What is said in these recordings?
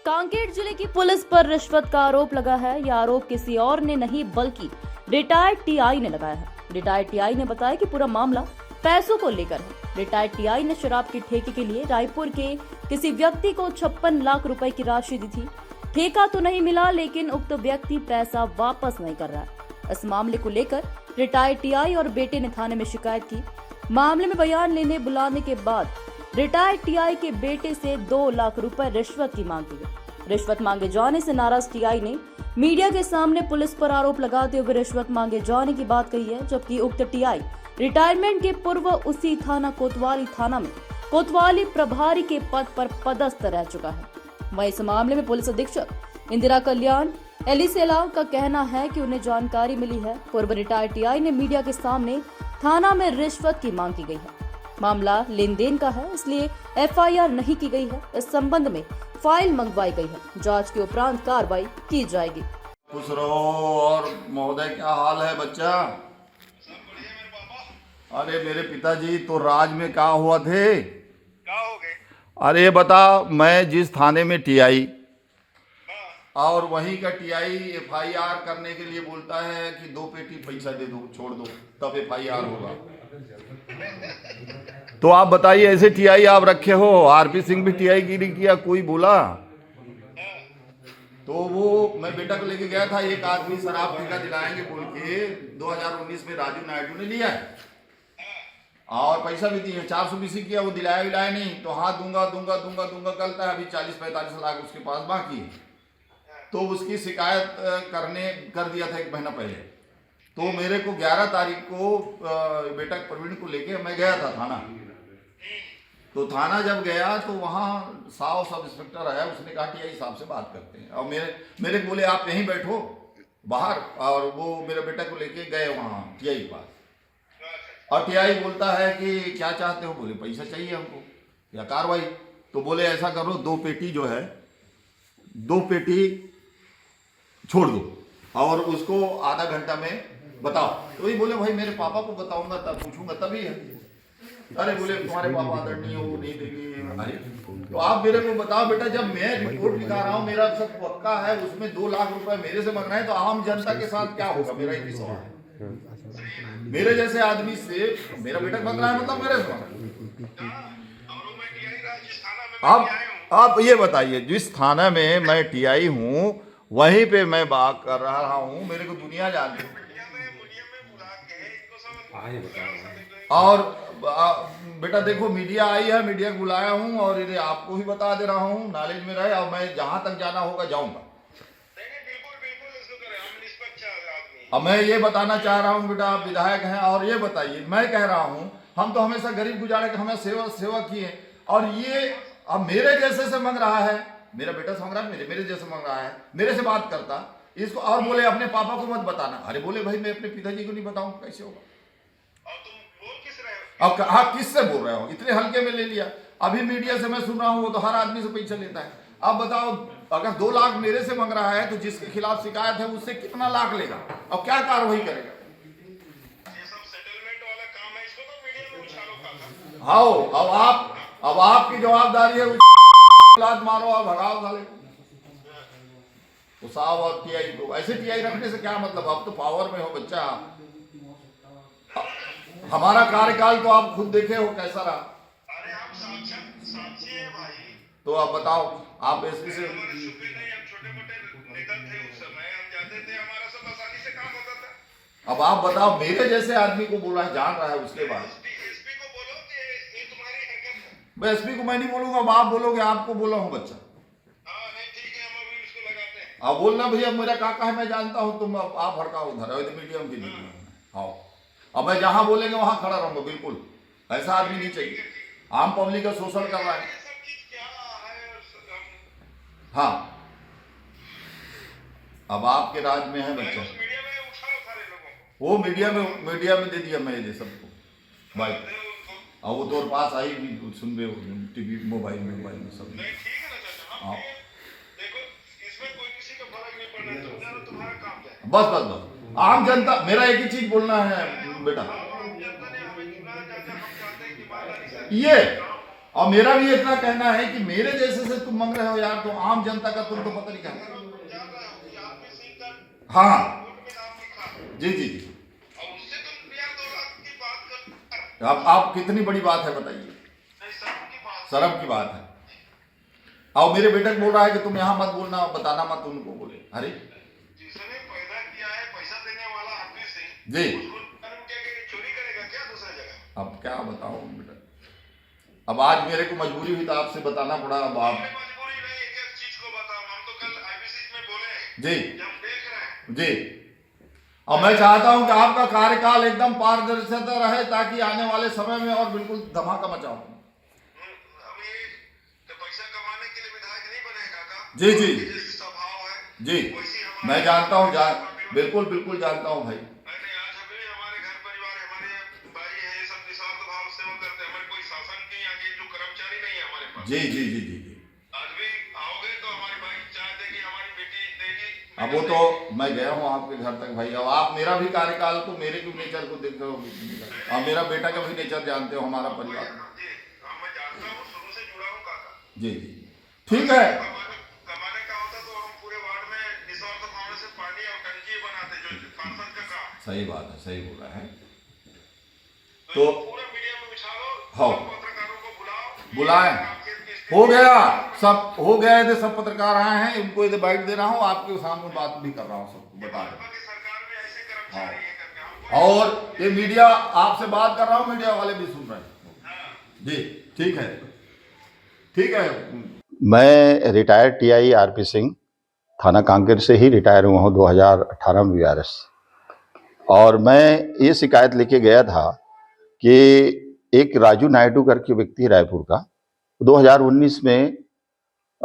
कांकेर जिले की पुलिस पर रिश्वत का आरोप लगा है। यह आरोप किसी और ने नहीं बल्कि रिटायर्ड टीआई ने लगाया है। रिटायर्ड टीआई ने बताया कि पूरा मामला पैसों को लेकर है। रिटायर्ड टीआई ने शराब के ठेके के लिए रायपुर के किसी व्यक्ति को 56 लाख रुपए की राशि दी थी। ठेका तो नहीं मिला, लेकिन उक्त व्यक्ति पैसा वापस नहीं कर रहा है। इस मामले को लेकर रिटायर्ड टीआई और बेटे ने थाने में शिकायत की। मामले में बयान लेने बुलाने के बाद रिटायर्ड टीआई के बेटे से 2 लाख रुपए रिश्वत की मांग की गई। रिश्वत मांगे जाने से नाराज टीआई ने मीडिया के सामने पुलिस पर आरोप लगाते हुए रिश्वत मांगे जाने की बात कही है, जबकि उक्त टीआई रिटायरमेंट के पूर्व उसी थाना थाना में कोतवाली प्रभारी के पद पर पदस्थ रह चुका है। वहीं इस मामले में पुलिस अधीक्षक इंदिरा कल्याण एलिसेला का कहना है कि उन्हें जानकारी मिली है। पूर्व रिटायर्ड टीआई ने मीडिया के सामने थाना में रिश्वत की मांग की गई है। मामला लेन देन का है, इसलिए एफआईआर नहीं की गई है। इस संबंध में फाइल मंगवाई गई है। जांच के उपरांत कार्रवाई की जाएगी। खुश रहो। और महोदय, क्या हाल है बच्चा? अरे मेरे पिताजी तो राज में क्या हुआ थे? क्या हो गए? अरे बता, मैं जिस थाने में टीआई और वहीं का टीआई एफआईआर करने के लिए बोलता है कि 2 पेटी पैसा दे दो, छोड़ दो, तब एफआईआर होगा। तो आप बताइए, ऐसे टीआई आप रखे हो? आरपी सिंह भी टीआई गिरी किया, कोई बोला? तो वो मैं बेटा को लेके गया था, एक आदमी शराब ठेका दिलाएंगे बोल के 2019 में राजू नायडू ने लिया है और पैसा भी दिए, 420 किया, वो दिलाया नहीं। तो हाँ दूंगा दूंगा दूंगा दूंगा करता है। अभी 40-45 लाख उसके पास बाकी है। तो उसकी शिकायत कर दिया था 1 महीना पहले। तो मेरे को 11 तारीख को बेटा प्रवीण को लेके मैं गया था थाना। तो थाना जब गया तो वहाँ साव सब इंस्पेक्टर आया, उसने कहा टीआई साहब से बात करते हैं। और मेरे को बोले आप यहीं बैठो बाहर, और वो मेरे बेटा को लेके गए वहाँ टीआई के पास। और टीआई बोलता है कि क्या चाहते हो? बोले पैसा चाहिए हमको या कार्रवाई। तो बोले ऐसा करो, 2 पेटी जो है 2 पेटी छोड़ दो और उसको आधा घंटा में बताओ। तो वही बोले भाई मेरे पापा को बताऊंगा तब पूछूंगा तभी है। अरे बोले तुम्हारे पापा आदरणीय हो, वो नहीं देंगे। अरे तो आप मेरे को बताओ बेटा, जब मैं रिपोर्ट लिखा रहा हूँ, मेरा सब पक्का है, उसमें 2 लाख रुपए मेरे से मांग रहे हैं, तो आम जनता के साथ क्या होगा? मेरा एक ही सवाल है। मेरे जैसे आदमी से मेरा बेटा मांग रहा है, मतलब मेरे से मांग रहा है। आप ये बताइए, जिस थाना में मैं टीआई हूँ वहीं पे मैं बात कर रहा हूँ, मेरे को दुनिया जानती है। और बेटा देखो, मीडिया आई है, मीडिया को बुलाया हूँ और ये आपको भी बता दे रहा हूँ, नॉलेज में रहे। और मैं जहां तक जाना होगा जाऊंगा। अब मैं ये बताना चाह रहा हूँ बेटा, आप विधायक हैं, और ये बताइए, मैं कह रहा हूँ हम तो हमेशा गरीब गुजारे के हमें सेवा किए, और ये अब मेरे जैसे से मांग रहा है। मेरा बेटा से मांग रहा है, मेरे जैसे मांग रहा है, मेरे से बात करता इसको। और बोले अपने पापा को मत बताना। अरे बोले भाई मैं अपने पिताजी को नहीं बताऊं, कैसे होगा? अब हाँ, किससे बोल रहे हो? इतने हल्के में ले लिया। अभी मीडिया से मैं सुन रहा हूँ, वो तो हर आदमी से पैसा लेता है। अब बताओ, अगर 2 लाख मेरे से मांग रहा है तो जिसके खिलाफ शिकायत है उससे कितना लाख लेगा? अब क्या कार्रवाई करेगा? हाँ, अब आपकी जवाबदारी है, लात मारो और भगाओ साले को, साहब और टीआई को। ऐसे टीआई रखने से क्या मतलब? आप तो पावर में हो बच्चा। हमारा कार्यकाल तो आप खुद देखे हो कैसा रहा। अरे आप साक्षी है भाई। तो आप बताओ, आप एसपी से छोटे-मोटे नेता थे उस समय, हम जाते थे, हमारा सब आसानी से काम होता था। अब आप बताओ, मेरे जैसे आदमी को बोला है, जान रहा है, उसके बाद एसपी को बोलो कि ये तुम्हारी हरकत है। मैं एसपी को मैं नहीं बोलूंगा, अब आप बोलोगे, आपको बोला हूँ बच्चा। हाँ नहीं ठीक है, हम अभी उसको लगाते हैं। आप बोलना भैया मेरा काका है, मैं जानता हूँ, तुम आप भड़काओ उधर मीडिया में। हाँ, अब मैं जहां बोलेंगे वहां खड़ा रहूंगा। बिल्कुल ऐसा आदमी नहीं चाहिए, आम पब्लिक का शोषण कर रहा है। हाँ, अब आपके राज में है बच्चा। वो मीडिया में दे दिया मैंने सबको भाई। और वो तो पास आई भी, सुन रहे हो टीवी मोबाइल में सब। हाँ, बस आम जनता, मेरा एक ही चीज बोलना है बेटा, ये और मेरा भी इतना कहना है कि मेरे जैसे से तुम मांग रहे हो यार, तो आम जनता का तुम तो पता नहीं क्या। जान रहा हूँ कि आरपी सिंह का हाँ कोर्ट में नाम लिखा जी जी। और उससे तुम यार 2 लाख की बात कर अब आप कितनी बड़ी बात है बताइए, नहीं शर्म की बात शर्म की बात है। और मेरे बेटे को बोल रहा है कि तुम यहाँ मत बोलना, बताना मत उनको, बोले अरे जिसने पैदा किया है पैसा देने वाला आरपी सिंह जी। उसको कानून क्या कि चोरी करेगा क्या दूसरा जगह। अब क्या बताऊं बेटा, अब आज मेरे को मजबूरी हुई तो आपसे बताना पड़ा। अब आप हमें मजबूरी नहीं एक एक चीज को बताओ, हम तो कल आईबीसी में बोले हैं जी जब देख रहे हैं जी। और मैं चाहता हूं कि आपका कार्यकाल एकदम पारदर्शिता रहे, ताकि आने वाले समय में और बिल्कुल धमाका मचाओ। अब ये तो पैसा कमाने के लिए विधायक नहीं बनेगा का जी जी जैसी स्वभाव है जी, वैसी हमारे मैं जानता हूँ, बिल्कुल बिल्कुल जानता हूँ भाई। नहीं आज अभी हमारे घर परिवार हमारे भाई है ये सब निस्वार्थ भाव सेवा करते हैं, हमारे कोई शासन के आगे जो कर्मचारी नहीं है हमारे पास। जी जी जी जी जी। आज भी आओगे तो हमारी भाई चाय देगी, हमारी बेटी देगी। अब वो तो मैं गया हूँ आपके घर तक भाई, अब आप मेरा भी कार्यकाल तो मेरे भी नेचर को देख रहे हो, और मेरा बेटा का भी नेचर जानते हो, हमारा परिवार। जी हाँ मैं जानता हूँ, शुरू से जुड़ा हूँ काका। जी जी ठीक है। कमाने का होता तो हम पूरे वार्ड में निस्वार्थ भाव से पानी और टंकी बनाते जो सांसद का काम है। सही बात है, सही बोला है। तो तो पूरा मीडिया में बिछा लो, हाँ। सब पत्रकारों को बुलाओ, बुलाएं, हो गया, सब हो गया। इधर सब पत्रकार आए हैं, उनको इधर बाइट दे रहा हूँ, आपके सामने बात भी कर रहा हूँ, सबको बता रहा की सरकार में ऐसे कर्मचारी है करके हूँ। और ये मीडिया आपसे बात कर रहा हूँ, मीडिया वाले भी सुन रहे हैं जी। ठीक है ठीक है। मैं रिटायर्ड टीआई आरपी सिंह थाना कांकेर से ही रिटायर हुआ हूँ 2018 में वीआरएस। और मैं ये शिकायत लेके गया था कि एक राजू नायडू करके व्यक्ति है रायपुर का, 2019 में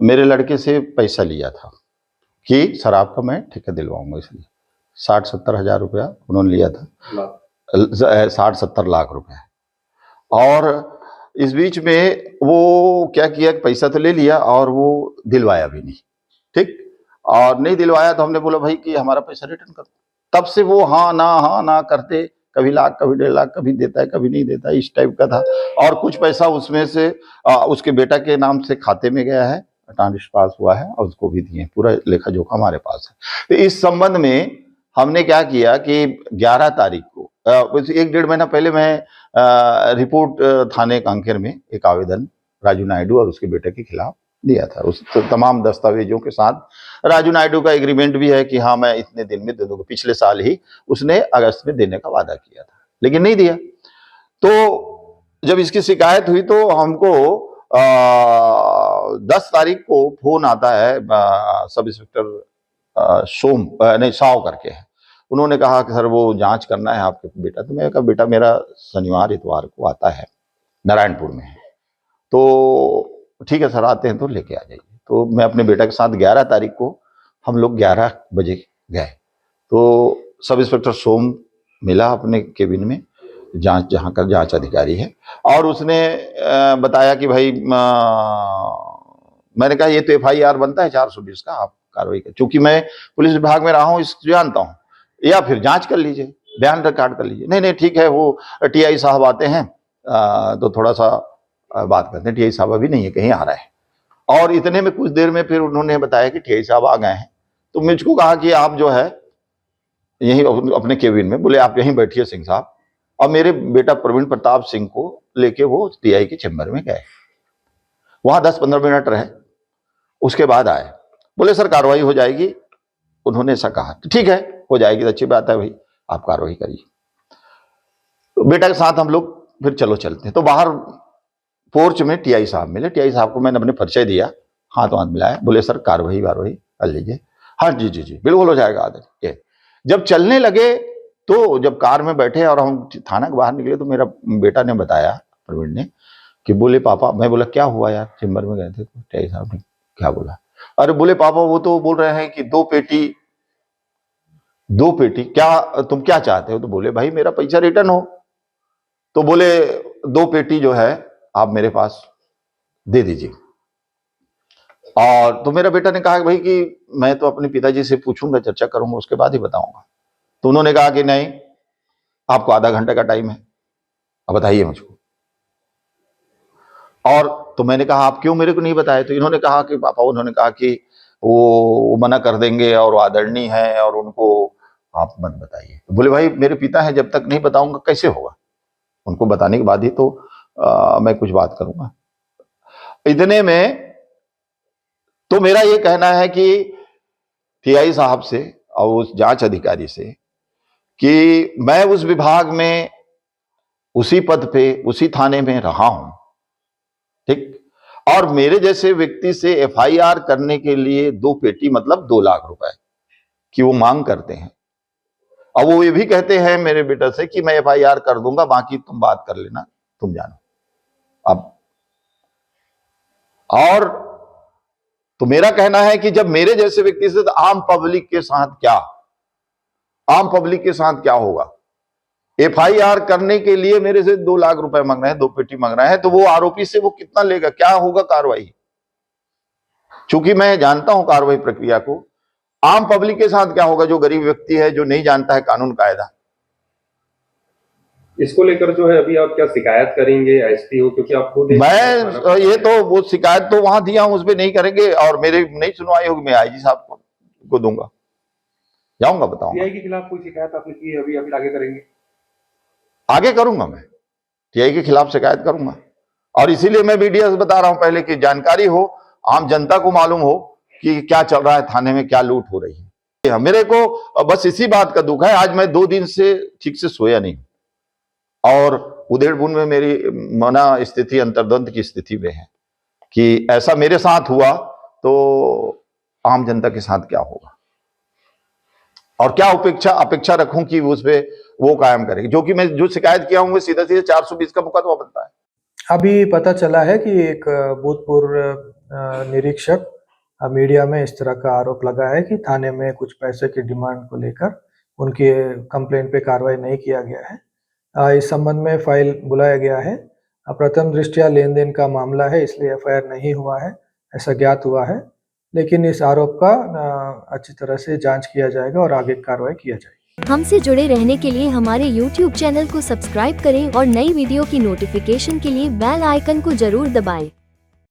मेरे लड़के से पैसा लिया था कि शराब का मैं ठेका दिलवाऊंगा, इसलिए 60-70 हज़ार रुपया उन्होंने लिया था, 60-70 लाख रुपए। और इस बीच में वो क्या किया कि पैसा तो ले लिया और वो दिलवाया भी नहीं, ठीक। और नहीं दिलवाया तो हमने बोला भाई कि हमारा पैसा रिटर्न कर। तब से वो हाँ ना करते, कभी लाख कभी 1.5 लाख, कभी देता है कभी नहीं देता, इस टाइप का था। और कुछ पैसा उसमें से उसके बेटा के नाम से खाते में गया है, ट्रांसफर पास हुआ है और उसको भी दिए, पूरा लेखा जोखा हमारे पास है। तो इस संबंध में हमने क्या किया कि 11 तारीख को 1-1.5 महीना पहले मैं रिपोर्ट थाने कांकेर में एक आवेदन राजू नायडू और उसके बेटे के खिलाफ दिया था, उस तमाम दस्तावेजों के साथ। राजू नायडू का एग्रीमेंट भी है कि हाँ मैं इतने दिन में दे दूंगा, पिछले साल ही उसने अगस्त में देने का वादा किया था, लेकिन नहीं दिया। तो जब इसकी शिकायत हुई तो हमको 10 तारीख को फोन आता है, सब इंस्पेक्टर साव करके है, उन्होंने कहा कि सर वो जांच करना है आपके बेटा। तो मैंने कहा बेटा मेरा शनिवार इतवार को आता है, नारायणपुर में है, तो ठीक है सर आते हैं तो लेके आ जाइए। तो मैं अपने बेटा के साथ 11 तारीख को हम लोग 11 बजे गए, तो सब इंस्पेक्टर सोम मिला अपने केबिन में, जांच जहाँ का जांच अधिकारी है, और उसने बताया कि भाई मैंने कहा ये तो एफआईआर बनता है 420 का, आप कार्रवाई कर, चूंकि मैं पुलिस विभाग में रहा हूँ इसको जानता हूँ, या फिर जांच कर लीजिए, बयान रिकॉर्ड कर लीजिए। नहीं ठीक है, वो टीआई साहब आते हैं तो थोड़ा सा बात करते हैं, टीआई साहब अभी नहीं है, कहीं आ रहा है। और इतने में कुछ देर में फिर उन्होंने बताया कि टीआई साहब आ गए हैं। तो मुझको कहा कि आप जो है यहीं अपने केबिन में, बोले आप यहीं बैठिए सिंह साहब, और मेरे बेटा प्रवीण प्रताप सिंह को लेके वो टीआई के चैम्बर में गए, वहां 10-15 मिनट रहे, उसके बाद आए, बोले सर कार्रवाई हो जाएगी। उन्होंने ऐसा कहा, ठीक है हो जाएगी तो अच्छी बात है भाई, आप कार्रवाई करिए। तो बेटा के साथ हम लोग फिर चलो चलते हैं। तो बाहर पोर्च में टीआई साहब मिले, टीआई साहब को मैंने अपने परिचय दिया, हाथ मिलाया, बोले सर कार्रवाई कर लीजिए। हाँ जी बिल्कुल हो जाएगा आदर। जब चलने लगे तो जब कार में बैठे और हम थाना के बाहर निकले तो मेरा बेटा ने बताया, प्रवीण ने, कि बोले पापा, मैं बोला क्या हुआ यार, चैम्बर में गए थे। तो टीआई साहब ने क्या बोला, अरे बोले पापा वो तो बोल रहे हैं कि 2 पेटी क्या, तुम क्या चाहते हो? तो बोले भाई मेरा पैसा रिटर्न हो। तो बोले 2 पेटी जो है आप मेरे पास दे दीजिए। और तो मेरा बेटा ने कहा भाई कि मैं तो अपने पिताजी से पूछूंगा, चर्चा करूंगा, उसके बाद ही बताऊंगा। तो उन्होंने कहा कि नहीं, आपको आधा घंटे का टाइम है, अब बताइए मुझको। और तो मैंने कहा आप क्यों मेरे को नहीं बताए? तो इन्होंने कहा कि पापा, उन्होंने कहा कि वो मना कर देंगे और वो आदरणीय है और उनको आप मत बताइए। बोले भाई मेरे पिता हैं, जब तक नहीं बताऊंगा कैसे होगा? उनको बताने के बाद ही तो मैं कुछ बात करूंगा। इतने में तो मेरा ये कहना है कि टीआई साहब से और उस जांच अधिकारी से कि मैं उस विभाग में उसी पद पे उसी थाने में रहा हूं, ठीक, और मेरे जैसे व्यक्ति से एफआईआर करने के लिए 2 पेटी मतलब 2 लाख रुपए की वो मांग करते हैं। और वो ये भी कहते हैं मेरे बेटा से कि मैं एफआईआर कर दूंगा, बाकी तुम बात कर लेना, तुम जानो। अब और तो मेरा कहना है कि जब मेरे जैसे व्यक्ति से, तो आम पब्लिक के साथ क्या होगा? एफआईआर करने के लिए मेरे से 2 लाख रुपए मांग रहे हैं, 2 पेटी मांग रहे हैं, तो वो आरोपी से वो कितना लेगा? क्या होगा कार्रवाई? चूंकि मैं जानता हूं कार्रवाई प्रक्रिया को, आम पब्लिक के साथ क्या होगा? जो गरीब व्यक्ति है, जो नहीं जानता है कानून कायदा। इसको लेकर जो है अभी आप क्या शिकायत करेंगे एसपी हो, क्योंकि आप खुद मैं ये तो वो शिकायत तो वहां दिया हूं, उस पर नहीं करेंगे, और मेरे नहीं सुनवाई होगी, मैं आईजी साहब को दूंगा, जाऊंगा, बताऊंगा। टीआई के खिलाफ कोई शिकायत आपने की है अभी आगे करेंगे? आगे करूंगा, मैं टीआई के खिलाफ शिकायत करूंगा, और इसीलिए मैं मीडिया से बता रहा हूं पहले कि जानकारी हो, आम जनता को मालूम हो कि क्या चल रहा है थाने में, क्या लूट हो रही है। मेरे को बस इसी बात का दुख है, आज मैं 2 दिन से ठीक से सोया नहीं, और उधेड़बुन में मेरी मना स्थिति अंतर्द्वंद की स्थिति में है कि ऐसा मेरे साथ हुआ तो आम जनता के साथ क्या होगा, और क्या अपेक्षा रखूं कि उस पे वो कायम करेगी। जो कि मैं जो शिकायत किया हूं वो सीधा 420 का मुकदमा बनता है। अभी पता चला है कि एक भूतपूर्व निरीक्षक मीडिया में इस तरह का आरोप लगा है कि थाने में कुछ पैसे की डिमांड को लेकर उनके कंप्लेंट पे कार्रवाई नहीं किया गया है। इस संबंध में फाइल बुलाया गया है। प्रथम दृष्टया लेन देन का मामला है, इसलिए एफआईआर नहीं हुआ है, ऐसा ज्ञात हुआ है, लेकिन इस आरोप का अच्छी तरह से जांच किया जाएगा और आगे कार्रवाई किया जाएगी। हमसे जुड़े रहने के लिए हमारे YouTube चैनल को सब्सक्राइब करें और नई वीडियो की नोटिफिकेशन के लिए बेल आइकन को जरूर दबाएं।